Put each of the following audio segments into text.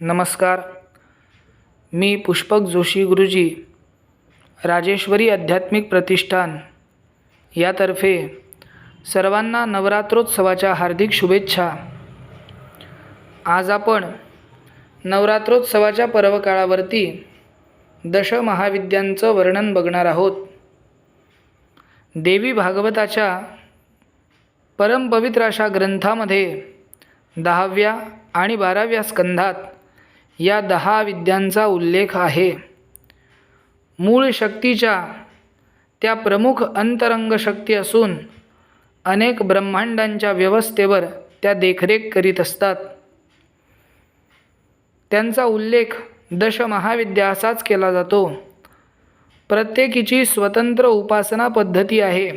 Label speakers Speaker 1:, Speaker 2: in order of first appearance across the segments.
Speaker 1: नमस्कार. मी पुष्पक जोशी गुरुजी, राजेश्वरी आध्यात्मिक प्रतिष्ठान यातर्फे सर्वांना नवरात्रोत्सवाच्या हार्दिक शुभेच्छा. आज आपण नवरात्रोत्सवाच्या पर्वकाळावरती दशमहाविद्यांचं वर्णन बघणार आहोत. देवी भागवताच्या परमपवित्र अशा ग्रंथामध्ये 10व्या आणि 12व्या स्कंधात या 10 विद्यांचा उल्लेख आहे. मूळ शक्तीच्या त्या प्रमुख अंतरंग शक्ती असून अनेक ब्रह्मांडांच्या व्यवस्थेवर त्या देखरेख करीत असतात. त्यांचा उल्लेख दशमहाविद्या असाच केला जातो. प्रत्येकीची स्वतंत्र उपासना पद्धती आहे.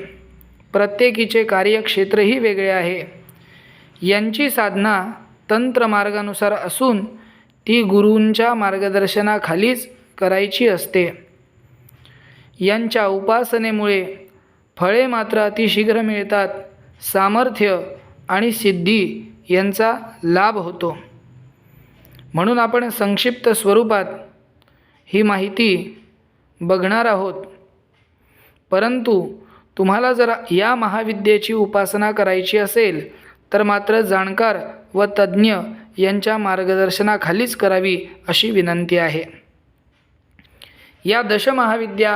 Speaker 1: प्रत्येकीचे कार्यक्षेत्रही वेगळे आहे. यांची साधना तंत्रमार्गानुसार असून ती गुरूंच्या मार्गदर्शनाखालीच करायची असते. यांच्या उपासनेमुळे फळे मात्र अतिशीघ्र मिळतात. सामर्थ्य आणि सिद्धी यांचा लाभ होतो. म्हणून आपण संक्षिप्त स्वरूपात ही माहिती बघणार आहोत. परंतु तुम्हाला जर या महाविद्येची उपासना करायची असेल तर मात्र जाणकार व तज्ज्ञ यांच्या मार्गदर्शनाखालीच करावी अशी विनंती आहे. या दशमहाविद्या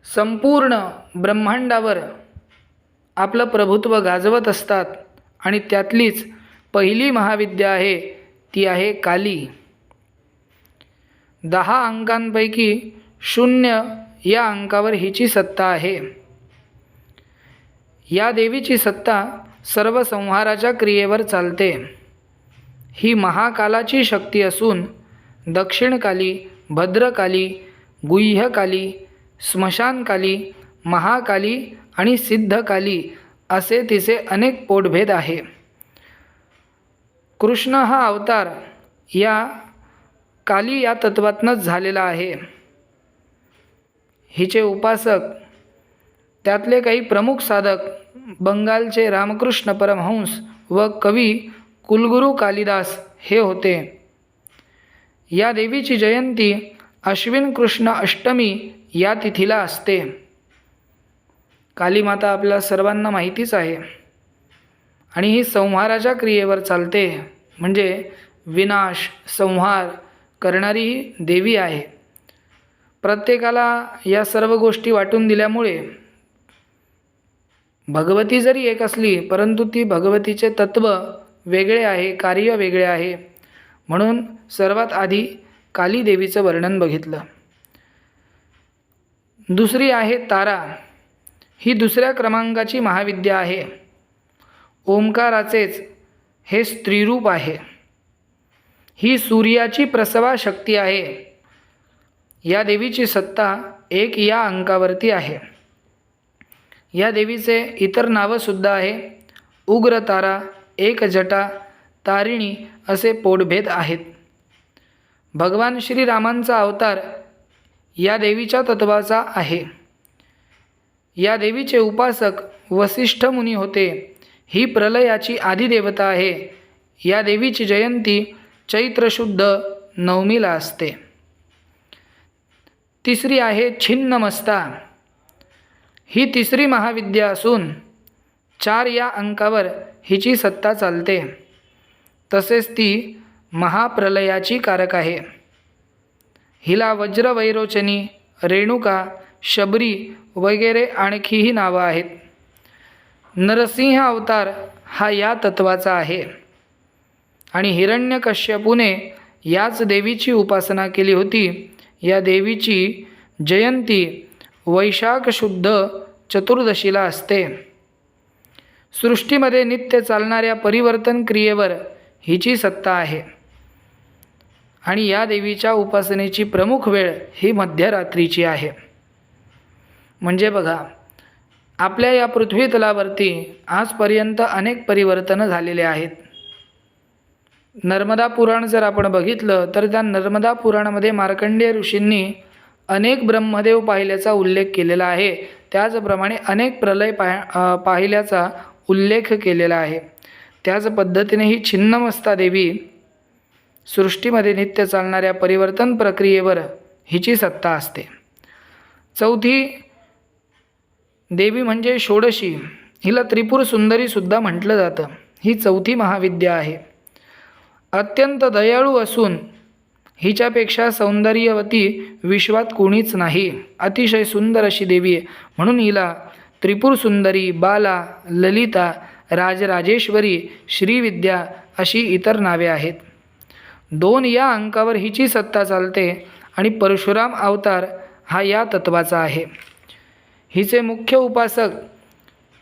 Speaker 1: संपूर्ण ब्रह्मांडावर आपलं प्रभुत्व गाजवत असतात आणि त्यातलीच पहिली महाविद्या आहे ती आहे काली. 10 अंकांपैकी 0 या अंकावर हिची सत्ता आहे. या देवीची सत्ता सर्व संहाराच्या क्रियेवर चालते. ही महाकालाची शक्ती असून दक्षिणकाली, भद्रकाली, गुह्यकाली, स्मशानकाली, महाकाली आणि सिद्धकाली असे तिचे अनेक पोटभेद आहे. कृष्ण हा अवतार या काली या तत्वातनंच झालेला आहे. हिचे उपासक त्यातले काही प्रमुख साधक बंगालचे रामकृष्ण परमहंस व कवी कुलगुरू कालिदास हे होते. या देवीची जयंती अश्विन कृष्ण अष्टमी या तिथीला असते. कालीमाता आपल्या सर्वांना माहितीच आहे आणि ही संहाराच्या क्रियेवर चालते, म्हणजे विनाश संहार करणारी ही देवी आहे. प्रत्येकाला या सर्व गोष्टी वाटून दिल्यामुळे भगवती जरी एक असली परंतु ती भगवतीचे तत्व वेगळे आहे, कार्य वेगळे आहे. म्हणून सर्वात आधी काली देवीचं वर्णन बघितलं. दुसरी आहे तारा. ही दुसऱ्या क्रमांकाची महाविद्या आहे. ओंकाराचेच हे स्त्रीरूप आहे. ही सूर्याची प्रसवा शक्ती आहे. या देवीची सत्ता 1 या अंकावरती आहे. या देवीचे इतर नावंसुद्धा आहे. उग्रतारा, एकजटा, तारिणी असे पोटभेद आहेत. भगवान श्रीरामांचा अवतार या देवीच्या तत्वाचा आहे. या देवीचे उपासक वसिष्ठ मुनी होते. ही प्रलयाची आदिदेवता आहे. या देवीची जयंती चैत्र शुद्ध नवमीला असते. तिसरी आहे छिन्नमस्ता. ही तिसरी महाविद्या असून 4 या अंकावर हिची सत्ता चालते. तसेच ती महाप्रलयाची कारक आहे. हिला वज्रवैरोचनी, रेणुका, शबरी वगैरे आणखीही नावं आहेत. नरसिंह अवतार हा या तत्वाचा आहे आणि हिरण्यकश्यपूने याच देवीची उपासना केली होती. या देवीची जयंती वैशाख शुद्ध चतुर्दशीला असते. सृष्टीमध्ये नित्य चालणाऱ्या परिवर्तन क्रियेवर हिची सत्ता आहे आणि या देवीच्या उपासनेची प्रमुख वेळ ही मध्यरात्रीची आहे. म्हणजे बघा, आपल्या या पृथ्वी तलावरती आजपर्यंत अनेक परिवर्तनं झालेले आहेत. नर्मदा पुराण जर आपण बघितलं तर त्या नर्मदा पुराणामध्ये मार्कंडेय ऋषींनी अनेक ब्रह्मदेव पाहिल्याचा उल्लेख केलेला आहे. त्याचप्रमाणे अनेक प्रलय पाहिल्याचा उल्लेख केलेला आहे. त्याच पद्धतीने ही छिन्नमस्ता देवी सृष्टीमध्ये नित्य चालणाऱ्या परिवर्तन प्रक्रियेवर हिची सत्ता असते. चौथी देवी म्हणजे षोडशी, हिला त्रिपुर सुंदरीसुद्धा म्हटलं जातं. ही चौथी महाविद्या आहे. अत्यंत दयाळू असून हिच्यापेक्षा सौंदर्यवती विश्वात कोणीच नाही. अतिशय सुंदर अशी देवी आहे, म्हणून हिला त्रिपुर सुंदरी, बाला, ललिता, राजराजेश्वरी, श्रीविद्या अशी इतर नावे आहेत. 2 या अंकावर हिची सत्ता चालते आणि परशुराम अवतार हा या तत्वाचा आहे. हिचे मुख्य उपासक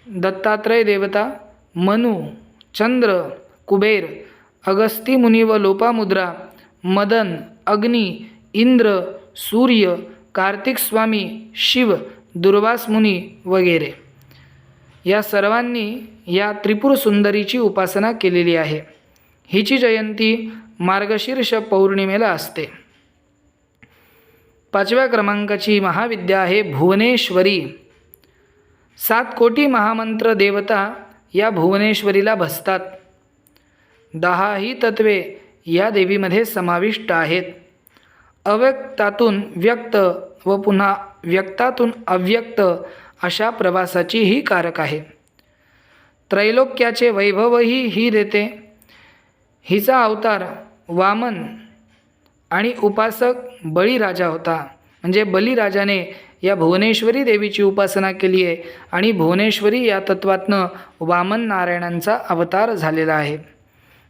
Speaker 1: दत्तात्रय देवता, मनु, चंद्र, कुबेर, अगस्ती मुनी व लोपामुद्रा, मदन, अग्नी, इंद्र, सूर्य, कार्तिक स्वामी, शिव, दुर्वास मुनी वगैरे या सर्वांनी या त्रिपुर सुंदरीची उपासना केलेली आहे. हिची जयंती मार्गशीर्ष पौर्णिमेला असते. 5व्या क्रमांकाची महाविद्या आहे भुवनेश्वरी. 7 कोटी महामंत्र देवता या भुवनेश्वरीला भसतात. 10 ही तत्वे या देवीमध्ये समाविष्ट आहेत. अव्यक्तातून व्यक्त व पुन्हा व्यक्तातून अव्यक्त अशा प्रवासाची ही कारक आहे. त्रैलोक्याचे वैभवही ही देते. हिचा अवतार वामन आणि उपासक बळीराजा होता. म्हणजे बलिराजाने या भुवनेश्वरी देवीची उपासना केली आहे आणि भुवनेश्वरी या तत्वातनं वामन नारायणांचा अवतार झालेला आहे.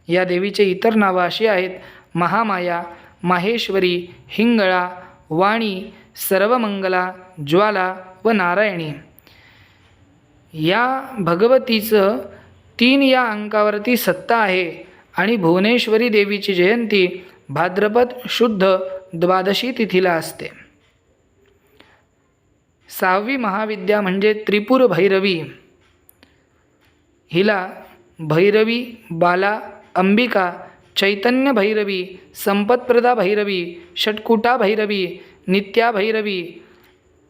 Speaker 1: या देवीचे इतर नावं अशी आहेत: महामाया, माहेश्वरी, हिंगळा, वाणी, सर्वमंगला, ज्वाला व नारायणी. या भगवतीचं 3 या अंकावरती सत्ता आहे आणि भुवनेश्वरी देवीची जयंती भाद्रपद शुद्ध द्वादशी तिथीला असते. 6वी महाविद्या म्हणजे त्रिपुर भैरवी. हिला भैरवी, बाला, अंबिका, चैतन्य भैरवी, संपत्प्रदा भैरवी, षटकुटा भैरवी, नित्या भैरवी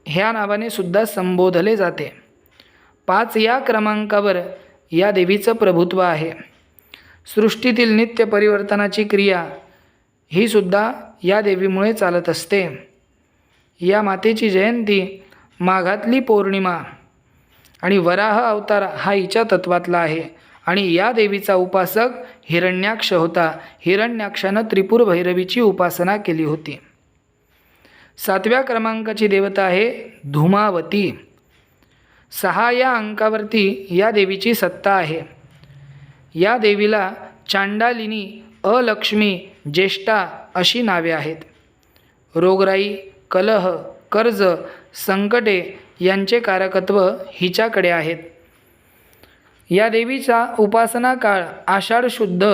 Speaker 1: ह्या नावाने सुद्धा संबोधले जाते. 5 या क्रमांकावर या देवीचं प्रभुत्व आहे. सृष्टीतील नित्य परिवर्तनाची क्रिया ही सुद्धा या देवीमुळे चालत असते. या मातेची जयंती माघातली पौर्णिमा आणि वराह अवतार हा हिच्या तत्वातला आहे आणि या देवीचा उपासक हिरण्याक्ष होता. हिरण्याक्षानं त्रिपुर भैरवीची उपासना केली होती. 7व्या क्रमांकाची देवता आहे धूमावती. 6 या अंकावरती या देवीची सत्ता आहे. या देवीला चांडालिनी, अलक्ष्मी, ज्येष्ठा अशी नावे आहेत. रोगराई, कलह, कर्ज, संकटे यांचे कारकत्व हिच्याकडे आहेत. या देवीचा उपासना काळ आषाढ शुद्ध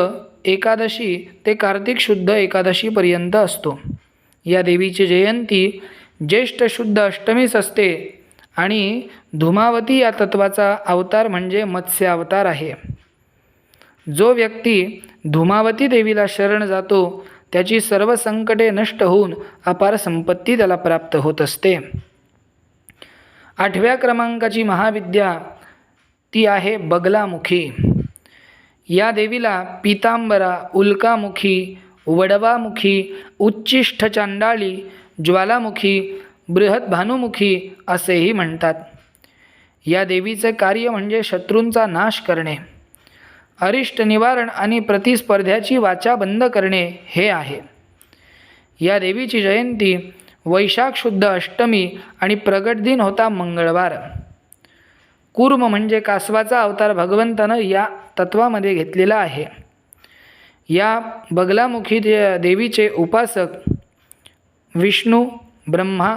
Speaker 1: एकादशी ते कार्तिक शुद्ध एकादशीपर्यंत असतो. या देवीची जयंती ज्येष्ठ शुद्ध अष्टमीस असते आणि धूमावती या तत्वाचा अवतार म्हणजे मत्स्य अवतार आहे. जो व्यक्ती धूमावती देवीला शरण जातो त्याची सर्व संकटे नष्ट होऊन अपार संपत्ती त्याला प्राप्त होत असते. 8व्या क्रमांकाची महाविद्या ती आहे बगलामुखी. या देवीला पीतांबरा, उल्कामुखी, वडवामुखी, उच्चिष्ठ चांडाळी, ज्वालामुखी, बृहत भानुमुखी असेही म्हणतात. या देवीचे कार्य म्हणजे शत्रूंचा नाश करणे, अरिष्ट निवारण आणि प्रतिस्पर्ध्याची वाचा बंद करणे हे आहे. या देवीची जयंती वैशाख शुद्ध अष्टमी आणि प्रगट दिन होता मंगळवार. कूर्म म्हणजे कासवाचा अवतार भगवंतानं या तत्वामध्ये घेतलेला आहे. या बगलामुखी देवीचे उपासक विष्णू, ब्रह्मा,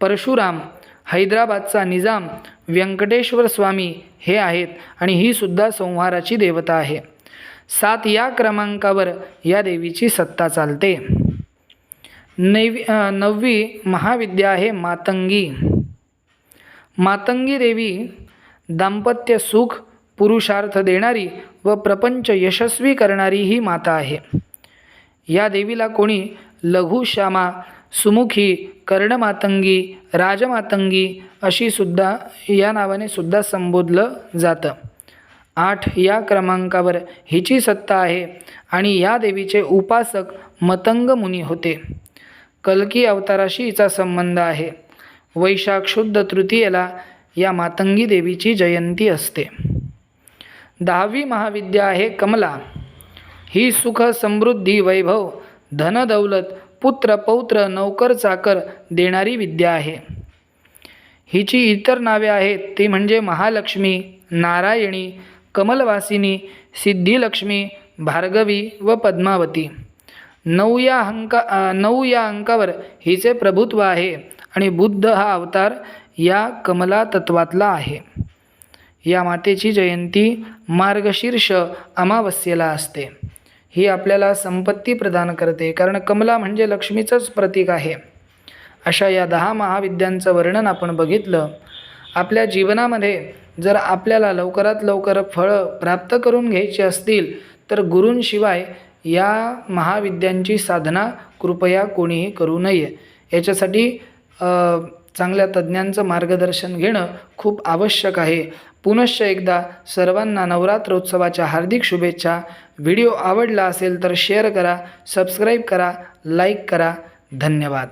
Speaker 1: परशुराम, हैदराबादचा निजाम, व्यंकटेश्वर स्वामी हे आहेत आणि ही सुद्धा संहाराची देवता आहे. 7 या क्रमांकावर या देवीची सत्ता चालते. 9वी महाविद्या आहे मातंगी. मातंगी देवी दाम्पत्य सुख, पुरुषार्थ देणारी व प्रपंच यशस्वी करणारी ही माता आहे. या देवीला कोणी लघुश्यामा, सुमुखी, कर्णमातंगी, राजमातंगी अशी सुद्धा या नावाने सुद्धा संबोधलं जातं. 8 या क्रमांकावर हिची सत्ता आहे आणि या देवीचे उपासक मतंग मुनी होते. कल्की अवताराशी हिचा संबंध आहे. वैशाख शुद्ध तृतीयेला या मातंगी देवीची जयंती असते. 10वी महाविद्या आहे कमला. ही सुख समृद्धी वैभव धन दौलत पुत्र पौत्र नौकर चाकर देणारी विद्या आहे. हिची इतर नावे आहेत ती म्हणजे महालक्ष्मी, नारायणी, कमलवासिनी, सिद्धिलक्ष्मी, भार्गवी व पद्मावती. 9 या अंकावर हिचे प्रभुत्व आहे आणि बुद्ध हा अवतार या कमला तत्वातला आहे. या मातेची जयंती मार्गशीर्ष अमावस्येला असते. ही आपल्याला संपत्ती प्रदान करते, कारण कमला म्हणजे लक्ष्मीचंच प्रतीक आहे. अशा या 10 महाविद्यांचं वर्णन आपण बघितलं. आपल्या जीवनामध्ये जर आपल्याला लवकरात लवकर फळं प्राप्त करून घ्यायची असतील तर गुरूंशिवाय या महाविद्यांची साधना कृपया कोणीही करू नये. याच्यासाठी चांगल्या तज्ज्ञांचं मार्गदर्शन घेणं खूप आवश्यक आहे. पुनश्च एकदा सर्वांना नवरात्रोत्सवाच्या हार्दिक शुभेच्छा. व्हिडिओ आवडला असेल तर शेअर करा, सबस्क्राईब करा, लाईक करा. धन्यवाद.